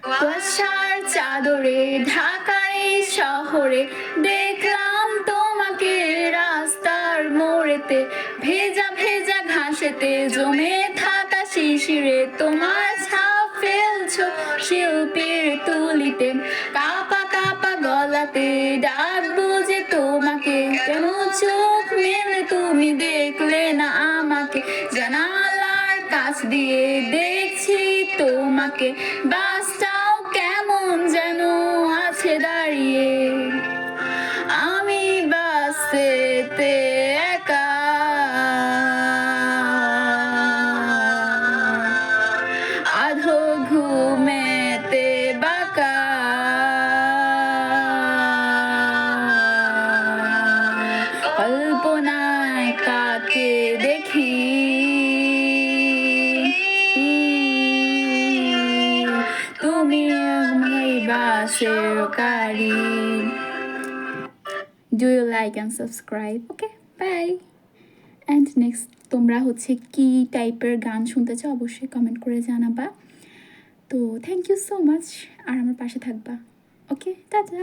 কুয়াশার চাদরে ঢাকার এই শহরে দেখলাম তোমাকে রাস্তার মোড়েতে, ভেজা ভেজা ঘাসেতে জমে থাকা শিশিরে তোমার ছাপ ফেলছো শিল্পীর তুলিতে, কাপা কাপা গলাতে ডাকবো যে তোমাকে, কেন চোখ মেলে তুমি দেখলে না আমাকে, জানালার কাছ দিয়ে দেখছি তোমাকে, বাসটাও কেমন যেন আছে দাঁড়িয়ে, আমি বাসেতে একা, আধো ঘুমেতে বাঁকা, কল্পনায় কাকে দেখি, তুমি আমার বাসের গাড়ি। Do you like and subscribe? Okay, bye. And next তোমরা হচ্ছে কি টাইপের গান শুনতে চাও অবশ্যই কমেন্ট করে জানাবা। তো থ্যাংক ইউ সো মাচ, আর আমার পাশে থাকবা। ওকে, টাটা।